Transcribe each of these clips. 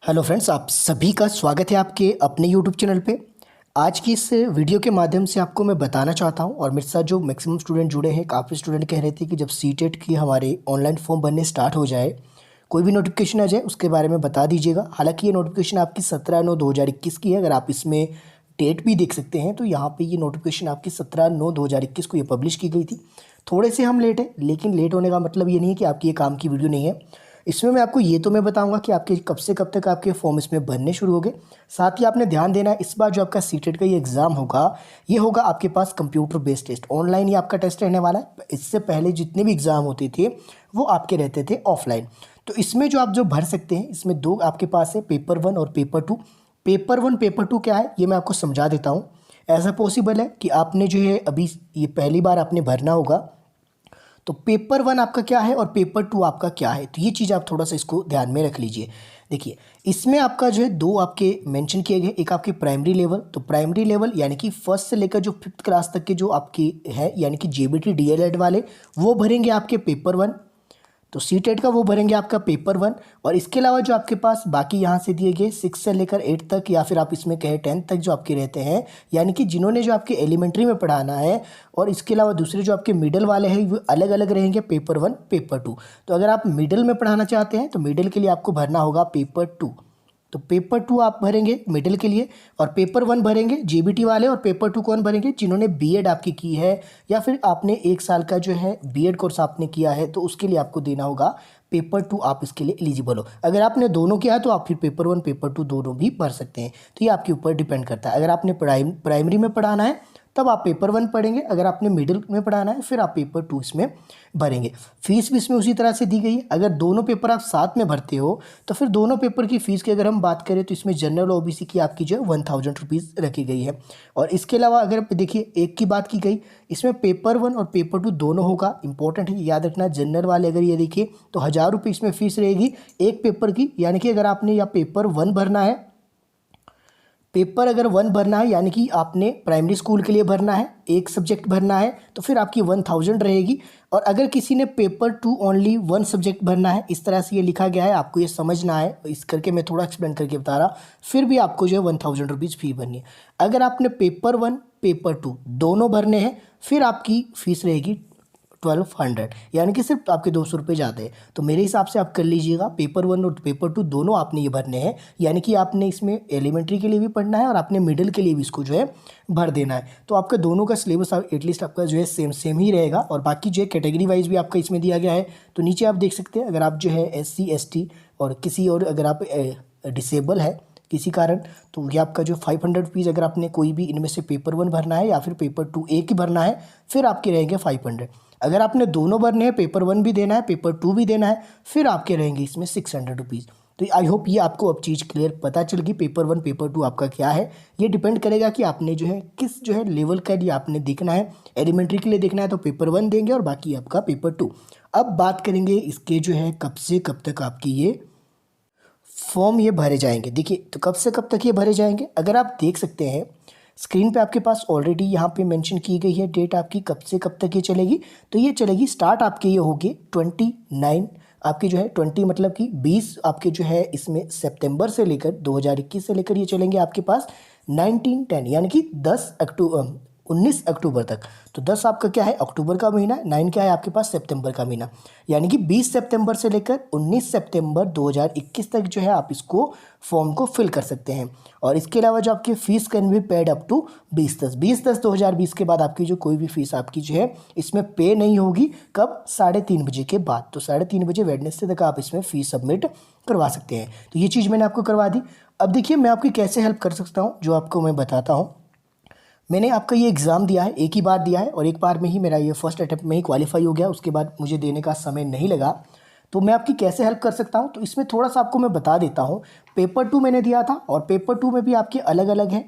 Hello friends, आप सभी का स्वागत है आपके अपने यूट्यूब चैनल पे। आज की इस वीडियो के माध्यम से आपको मैं बताना चाहता हूं, और मेरे साथ जो मैक्सिमम स्टूडेंट जुड़े हैं, काफ़ी स्टूडेंट कह रहे थे कि जब सीटेट की हमारे ऑनलाइन फॉर्म भरने स्टार्ट हो जाए, कोई भी नोटिफिकेशन आ जाए उसके बारे में बता दीजिएगा। हालांकि ये नोटिफिकेशन आपकी 17/9/2021 की है। अगर आप इसमें डेट भी देख सकते हैं तो यहाँ पे ये नोटिफिकेशन आपकी 17/9/2021 को ये पब्लिश की गई थी। थोड़े से हम लेट हैं, लेकिन लेट होने का मतलब ये नहीं है कि आपकी ये काम की वीडियो नहीं है। इसमें मैं आपको ये तो मैं बताऊंगा कि आपके कब से कब तक आपके फॉर्म इसमें भरने शुरू हो गए। साथ ही आपने ध्यान देना है, इस बार जो आपका सीटेट का ये एग्ज़ाम होगा, ये होगा आपके पास कंप्यूटर बेस्ड टेस्ट, ऑनलाइन ही आपका टेस्ट रहने वाला है। इससे पहले जितने भी एग्ज़ाम होते थे वो आपके रहते थे ऑफलाइन। तो इसमें जो आप जो भर सकते हैं, इसमें दो आपके पास है, पेपर 1 और पेपर 2। पेपर 1 पेपर 2 क्या है ये मैं आपको समझा देता हूँ। ऐसा पॉसिबल है कि आपने जो है अभी ये पहली बार आपने भरना होगा, तो पेपर 1 आपका क्या है और पेपर 2 आपका क्या है, तो ये चीज़ आप थोड़ा सा इसको ध्यान में रख लीजिए। देखिए, इसमें आपका जो है दो आपके मेंशन किए गए, एक आपके प्राइमरी लेवल, तो प्राइमरी लेवल यानी कि फर्स्ट से लेकर जो 5th क्लास तक के जो आपकी है, यानी कि जेबीटी डीएलएड वाले, वो भरेंगे आपके पेपर 1। तो सीटेट का वो भरेंगे आपका पेपर 1। और इसके अलावा जो आपके पास बाकी यहाँ से दिए गए 6 से लेकर 8 तक, या फिर आप इसमें कहें 10 तक जो आपके रहते हैं, यानी कि जिन्होंने जो आपके एलिमेंट्री में पढ़ाना है, और इसके अलावा दूसरे जो आपके मिडिल वाले हैं वो अलग अलग रहेंगे, पेपर 1 पेपर 2। तो अगर आप मिडिल में पढ़ाना चाहते हैं तो मिडिल के लिए आपको भरना होगा पेपर 2। तो पेपर 2 आप भरेंगे मिडिल के लिए, और पेपर 1 भरेंगे जेबीटी वाले, और पेपर 2 कौन भरेंगे, जिन्होंने बीएड आपकी की है, या फिर आपने 1 साल का जो है बीएड कोर्स आपने किया है, तो उसके लिए आपको देना होगा पेपर 2। आप इसके लिए एलिजिबल हो। अगर आपने दोनों किया है तो आप फिर पेपर 1 पेपर 2 दोनों भी भर सकते हैं। तो ये आपके ऊपर डिपेंड करता है। अगर आपने प्राइमरी में पढ़ाना है तब आप पेपर 1 पढ़ेंगे, अगर आपने मिडिल में पढ़ाना है फिर आप पेपर 2 इसमें भरेंगे। फीस भी इसमें उसी तरह से दी गई है। अगर दोनों पेपर आप साथ में भरते हो तो फिर दोनों पेपर की फ़ीस की अगर हम बात करें तो इसमें जनरल ओबीसी की आपकी जो है 1000 रुपीज़ रखी गई है। और इसके अलावा अगर देखिए एक की बात की गई, इसमें पेपर 1 और पेपर 2 दोनों होगा। इंपॉर्टेंट है, याद रखना। जनरल वाले अगर ये देखिए तो 1000 रुपये इसमें फ़ीस रहेगी एक पेपर की, यानी कि अगर आपने या पेपर 1 भरना है, पेपर अगर 1 भरना है यानी कि आपने प्राइमरी स्कूल के लिए भरना है, एक सब्जेक्ट भरना है, तो फिर आपकी 1000 रहेगी। और अगर किसी ने पेपर 2 ओनली 1 सब्जेक्ट भरना है, इस तरह से ये लिखा गया है, आपको ये समझना है, इस करके मैं थोड़ा एक्सप्लेन करके बता रहा, फिर भी आपको जो है 1000 रुपीज़ फ़ी भरनी है। अगर आपने पेपर 1 पेपर 2 दोनों भरने हैं, फिर आपकी फ़ीस रहेगी 1200, यानी कि सिर्फ आपके 200 रुपये ज़्यादा है। तो मेरे हिसाब से आप कर लीजिएगा, पेपर 1 और पेपर 2 दोनों आपने ये भरने हैं, यानी कि आपने इसमें एलिमेंट्री के लिए भी पढ़ना है और आपने मिडिल के लिए भी इसको जो है भर देना है। तो आपका दोनों का सिलेबस एटलीस्ट आपका जो है सेम सेम ही रहेगा। और बाकी जो है कैटेगरी वाइज भी आपका इसमें दिया गया है। तो नीचे आप देख सकते हैं, अगर आप जो है SC ST और किसी और, अगर आप डिसेबल है किसी कारण, तो ये आपका जो 500 रुपीज़, अगर आपने कोई भी इनमें से पेपर 1 भरना है या फिर पेपर 2 एक ही भरना है, फिर आपके रहेंगे 500। अगर आपने दोनों भरने हैं, पेपर 1 भी देना है पेपर 2 भी देना है, फिर आपके रहेंगे इसमें 600 रुपीज़। तो आई होप ये आपको अब चीज़ क्लियर पता चल गई, पेपर 1 पेपर 2 आपका क्या है। ये डिपेंड करेगा कि आपने जो है किस जो है लेवल का लिए आपने देखना है। एलिमेंट्री के लिए देखना है तो पेपर 1 देंगे, और बाकी आपका पेपर 2। अब बात करेंगे इसके जो है कब से कब तक आपकी ये फॉर्म ये भरे जाएंगे। देखिए, तो कब से कब तक ये भरे जाएंगे, अगर आप देख सकते हैं स्क्रीन पे आपके पास ऑलरेडी यहाँ पे मेंशन की गई है डेट आपकी कब से कब तक ये चलेगी। तो ये चलेगी, स्टार्ट आपके ये होगी 29, आपकी जो है 20 मतलब कि 20 आपके जो है इसमें सितंबर से लेकर 2021 से लेकर ये चलेंगे आपके पास 19/10, यानी कि 19 अक्टूबर तक। तो 10 आपका क्या है अक्टूबर का महीना, 9 क्या है आपके पास सितंबर का महीना, यानी कि 20 सितंबर से लेकर 19 सितंबर 2021 तक जो है आप इसको फॉर्म को फिल कर सकते हैं। और इसके अलावा जो आपकी fees can be paid up to 20/10/2020 के बाद आपकी जो कोई भी फ़ीस आपकी जो है इसमें पे नहीं होगी। कब? 3:30 बजे के बाद। तो 3:30 बजे वेडनेसडे तक आप इसमें फ़ीस सबमिट करवा सकते हैं। तो ये चीज़ मैंने आपको करवा दी। अब देखिए, मैं आपकी कैसे हेल्प कर सकता हूँ, जो आपको मैं बताता हूँ। मैंने आपका ये एग्ज़ाम दिया है, एक ही बार दिया है, और एक बार में ही मेरा ये फर्स्ट अटैम्प्ट में ही क्वालिफाई हो गया, उसके बाद मुझे देने का समय नहीं लगा। तो मैं आपकी कैसे हेल्प कर सकता हूँ, तो इसमें थोड़ा सा आपको मैं बता देता हूँ। पेपर 2 मैंने दिया था, और पेपर 2 में भी आपके अलग अलग हैं।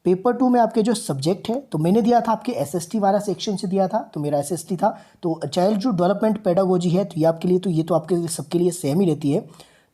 पेपर 2 में आपके जो सब्जेक्ट है, तो मैंने दिया था आपके SST वाला सेक्शन से दिया था, तो मेरा SST था। तो चाइल्ड डेवलपमेंट पेडागोजी है, तो ये आपके लिए, तो ये तो आपके सबके लिए सेम ही रहती है।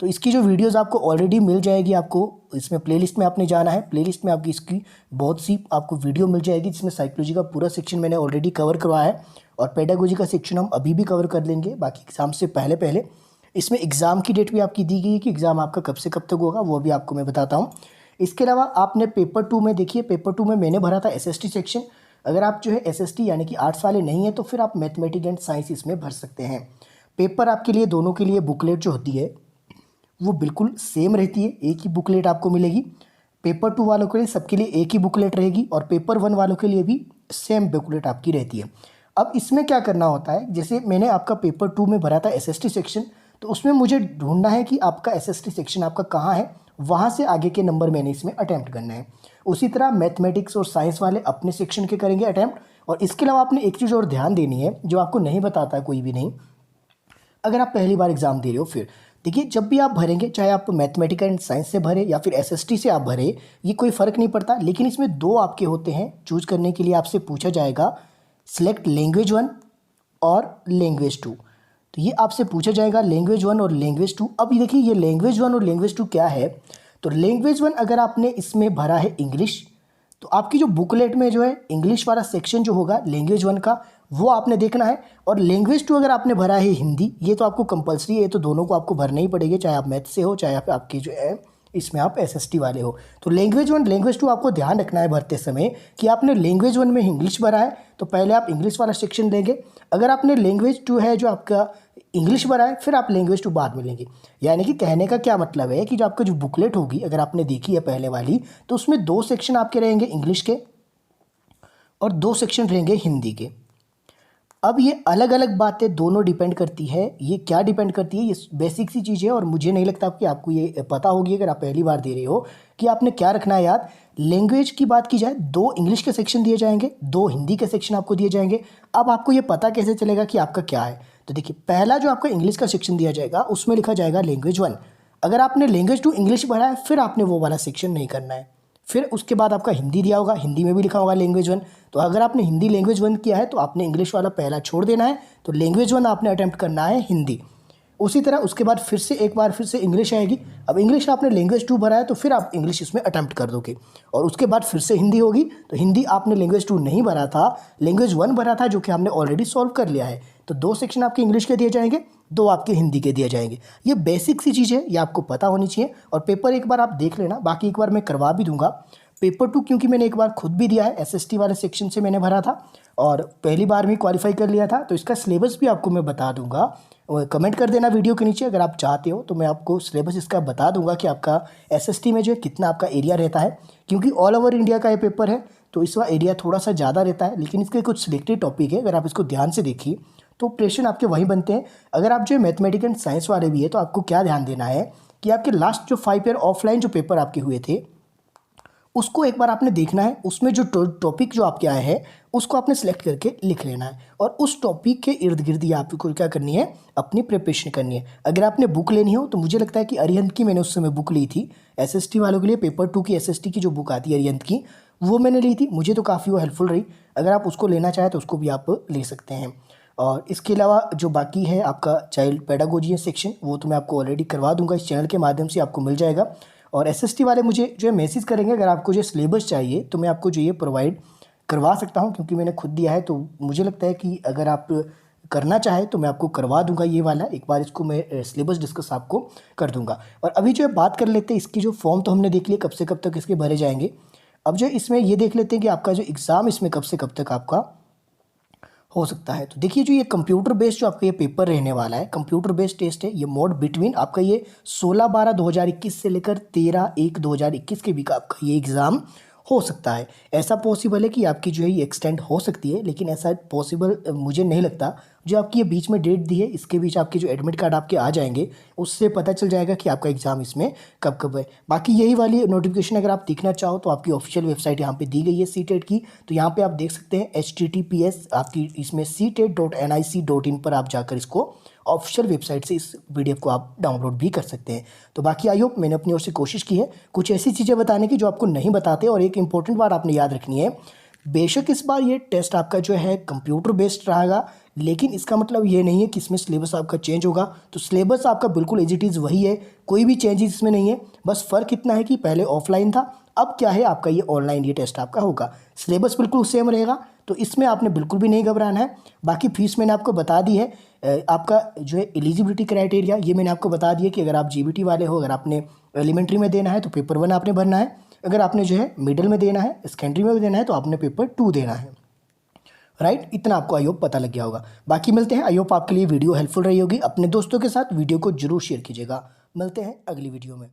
तो इसकी जो वीडियोस आपको ऑलरेडी मिल जाएगी, आपको इसमें प्लेलिस्ट में आपने जाना है, प्लेलिस्ट में आपकी इसकी बहुत सी आपको वीडियो मिल जाएगी, जिसमें साइकोलॉजी का पूरा सेक्शन मैंने ऑलरेडी कवर करवाया है, और पेडागोजी का सेक्शन हम अभी भी कवर कर लेंगे बाकी एग्जाम से पहले पहले। इसमें एग्ज़ाम की डेट भी आपकी दी गई है कि एग्ज़ाम आपका कब से कब तक होगा, वो भी आपको मैं बताता हूँ। इसके अलावा आपने पेपर 2 में देखिए, पेपर 2 में मैंने भरा था एसएसटी सेक्शन। अगर आप जो है एसएसटी यानी कि आर्ट्स वाले नहीं हैं तो फिर आप मैथमेटिक्स एंड साइंस इसमें भर सकते हैं। पेपर आपके लिए दोनों के लिए बुकलेट जो होती है वो बिल्कुल सेम रहती है, एक ही बुकलेट आपको मिलेगी। पेपर 2 वालों के लिए सबके लिए एक ही बुकलेट रहेगी और पेपर 1 वालों के लिए भी सेम बुकलेट आपकी रहती है। अब इसमें क्या करना होता है, जैसे मैंने आपका पेपर 2 में भरा था एसएसटी सेक्शन, तो उसमें मुझे ढूंढना है कि आपका एसएसटी सेक्शन आपका कहाँ है, वहाँ से आगे के नंबर मैंने इसमें अटैम्प्ट करना है। उसी तरह मैथमेटिक्स और साइंस वाले अपने सेक्शन के करेंगे अटैम्प्ट। और इसके अलावा आपने एक चीज़ और ध्यान देनी है जो आपको नहीं बताता कोई भी नहीं, अगर आप पहली बार एग्ज़ाम दे रहे हो, फिर देखिए जब भी आप भरेंगे, चाहे आप मैथमेटिकल एंड साइंस से भरें या फिर एसएसटी से आप भरें, ये कोई फ़र्क नहीं पड़ता। लेकिन इसमें दो आपके होते हैं चूज करने के लिए, आपसे पूछा जाएगा सिलेक्ट लैंग्वेज 1 और लैंग्वेज 2। तो ये आपसे पूछा जाएगा लैंग्वेज 1 और लैंग्वेज 2। अब ये देखिए ये लैंग्वेज 1 और लैंग्वेज 2 क्या है। तो लैंग्वेज 1 अगर आपने इसमें भरा है इंग्लिश, तो आपकी जो बुकलेट में जो है इंग्लिश वाला सेक्शन जो होगा लैंग्वेज 1 का, वो आपने देखना है। और लैंग्वेज 2 अगर आपने भरा है हिंदी, ये तो आपको कंपलसरी है, ये तो दोनों को आपको भरना ही पड़ेगा, चाहे आप मैथ से हो चाहे आप आपकी जो है इसमें आप एसएसटी वाले हो। तो लैंग्वेज 1 लैंग्वेज 2 आपको ध्यान रखना है भरते समय कि आपने लैंग्वेज 1 में इंग्लिश भरा है तो पहले आप इंग्लिश वाला सेक्शन लेंगे। अगर आपने लैंग्वेज 2 है जो आपका इंग्लिश भरा है, फिर आप लैंग्वेज 2 बाद में लेंगे। यानी कि कहने का क्या मतलब है कि जो आपका जो बुकलेट होगी, अगर आपने देखी है पहले वाली, तो उसमें 2 सेक्शन आपके रहेंगे इंग्लिश के और 2 सेक्शन रहेंगे हिंदी के। अब ये अलग अलग बातें दोनों डिपेंड करती है। ये क्या डिपेंड करती है, ये बेसिक सी चीज़ है और मुझे नहीं लगता कि आपको ये पता होगी अगर आप पहली बार दे रहे हो, कि आपने क्या रखना है याद। लैंग्वेज की बात की जाए, 2 इंग्लिश के सेक्शन दिए जाएंगे, 2 हिंदी के सेक्शन आपको दिए जाएंगे। अब आपको ये पता कैसे चलेगा कि आपका क्या है, तो देखिए पहला जो आपका इंग्लिश का सेक्शन दिया जाएगा उसमें लिखा जाएगा लैंग्वेज 1। अगर आपने लैंग्वेज 2 इंग्लिश भरा है, फिर आपने वो वाला सेक्शन नहीं करना है। फिर उसके बाद आपका हिंदी दिया होगा, हिंदी में भी लिखा होगा लैंग्वेज 1। तो अगर आपने हिंदी लैंग्वेज 1 किया है तो आपने इंग्लिश वाला पहला छोड़ देना है, तो लैंग्वेज 1 आपने अटैम्प्ट करना है हिंदी। उसी तरह उसके बाद फिर से एक बार फिर से इंग्लिश आएगी। अब इंग्लिश आपने लैंग्वेज 2 भरा है तो फिर आप इंग्लिश इसमें अटैम्प्ट कर दोगे। और उसके बाद फिर से हिंदी होगी, तो हिंदी आपने लैंग्वेज 2 नहीं भरा था, लैंग्वेज 1 भरा था, जो कि हमने ऑलरेडी सॉल्व कर लिया है। तो 2 सेक्शन आपके इंग्लिश के दिए जाएंगे, 2 आपके हिंदी के दिए जाएंगे। ये बेसिक सी चीज़ है, ये आपको पता होनी चाहिए। और पेपर एक बार आप देख लेना, बाकी एक बार मैं करवा भी दूंगा। पेपर 2 क्योंकि मैंने एक बार खुद भी दिया है, एसएसटी वाले सेक्शन से मैंने भरा था और पहली बार में क्वालिफाई कर लिया था, तो इसका सिलेबस भी आपको मैं बता दूंगा। कमेंट कर देना वीडियो के नीचे अगर आप चाहते हो, तो मैं आपको सिलेबस इसका बता दूंगा कि आपका एसएसटी में जो है कितना आपका एरिया रहता है। क्योंकि ऑल ओवर इंडिया का ये पेपर है तो इस बार एरिया थोड़ा सा ज़्यादा रहता है, लेकिन इसके कुछ सिलेक्टेड टॉपिक है, अगर आप इसको ध्यान से देखिए तो प्रश्न आपके वहीं बनते हैं। अगर आप जो है मैथमेटिक्स एंड साइंस वाले भी है, तो आपको क्या ध्यान देना है कि आपके लास्ट जो 5 ईयर ऑफलाइन जो पेपर आपके हुए थे, उसको एक बार आपने देखना है। उसमें जो टॉपिक जो आपके आए हैं उसको आपने सेलेक्ट करके लिख लेना है और उस टॉपिक के इर्द गिर्द ही आपको क्या करनी है, अपनी प्रिपरेशन करनी है। अगर आपने बुक लेनी हो तो मुझे लगता है कि अरिहंत की मैंने उस समय बुक ली थी एसएसटी वालों के लिए। पेपर 2 की एसएसटी की जो बुक आती है अरिहंत की, वो मैंने ली थी, मुझे तो काफ़ी वो हेल्पफुल रही। अगर आप उसको लेना चाहें तो उसको भी आप ले सकते हैं। और इसके अलावा जो बाकी है आपका चाइल्ड पेडागोजी सेक्शन, वो तो मैं आपको ऑलरेडी करवा दूंगा, इस चैनल के माध्यम से आपको मिल जाएगा। और एसएसटी वाले मुझे जो है मैसेज करेंगे, अगर आपको जो सिलेबस चाहिए तो मैं आपको जो ये प्रोवाइड करवा सकता हूँ, क्योंकि मैंने खुद दिया है। तो मुझे लगता है कि अगर आप करना चाहे तो मैं आपको करवा दूंगा ये वाला, एक बार इसको मैं सिलेबस डिस्कस आपको कर दूंगा। और अभी जो है बात कर लेते हैं इसकी, जो फॉर्म तो हमने देख लिया कब से कब तक इसके भरे जाएंगे। अब जो इसमें ये देख लेते हैं कि आपका जो एग्ज़ाम इसमें कब से कब तक आपका हो सकता है। तो देखिए जो ये कंप्यूटर बेस्ड जो आपका ये पेपर रहने वाला है, कंप्यूटर बेस्ड टेस्ट है, ये मोड बिटवीन आपका ये 16/12/2021 से लेकर 13/1/2021 के बीच आपका ये एग्ज़ाम हो सकता है। ऐसा पॉसिबल है कि आपकी जो है ये एक्सटेंड हो सकती है, लेकिन ऐसा पॉसिबल मुझे नहीं लगता। जो आपकी ये बीच में डेट दी है, इसके बीच आपके जो एडमिट कार्ड आपके आ जाएंगे, उससे पता चल जाएगा कि आपका एग्ज़ाम इसमें कब कब है। बाकी यही वाली नोटिफिकेशन अगर आप देखना चाहो तो आपकी ऑफिशियल वेबसाइट यहाँ पे दी गई है सीटेट की, तो यहाँ पे आप देख सकते हैं https आपकी इसमें ctet.nic.in पर आप जाकर इसको ऑफिशियल वेबसाइट से इस पीडीएफ को आप डाउनलोड भी कर सकते हैं। तो बाकी आई होप मैंने अपनी ओर से कोशिश की है कुछ ऐसी चीज़ें बताने की जो आपको नहीं बताते। और एक इंपॉर्टेंट बात आपने याद रखनी है, बेशक इस बार ये टेस्ट आपका जो है कंप्यूटर बेस्ड रहेगा, लेकिन इसका मतलब ये नहीं है कि इसमें सिलेबस आपका चेंज होगा। तो सिलेबस आपका बिल्कुल एज इट इज़ वही है, कोई भी चेंजेस इसमें नहीं है। बस फ़र्क इतना है कि पहले ऑफलाइन था, अब क्या है आपका ये ऑनलाइन ये टेस्ट आपका होगा। सिलेबस बिल्कुल सेम रहेगा, तो इसमें आपने बिल्कुल भी नहीं घबराना है। बाकी फ़ीस मैंने आपको बता दी है। आपका जो है एलिजिबिलिटी क्राइटेरिया ये मैंने आपको बता दिया कि अगर आप जीबीटी वाले हो, अगर आपने एलिमेंट्री में देना है तो पेपर 1 आपने भरना है, अगर आपने जो है मिडिल में देना है, सेकेंडरी में देना है तो आपने पेपर 2 देना है। राइट, इतना आपको आई होप पता लग गया होगा। बाकी मिलते हैं, आई होप आपके लिए वीडियो हेल्पफुल रही होगी। अपने दोस्तों के साथ वीडियो को जरूर शेयर कीजिएगा। मिलते हैं अगली वीडियो में।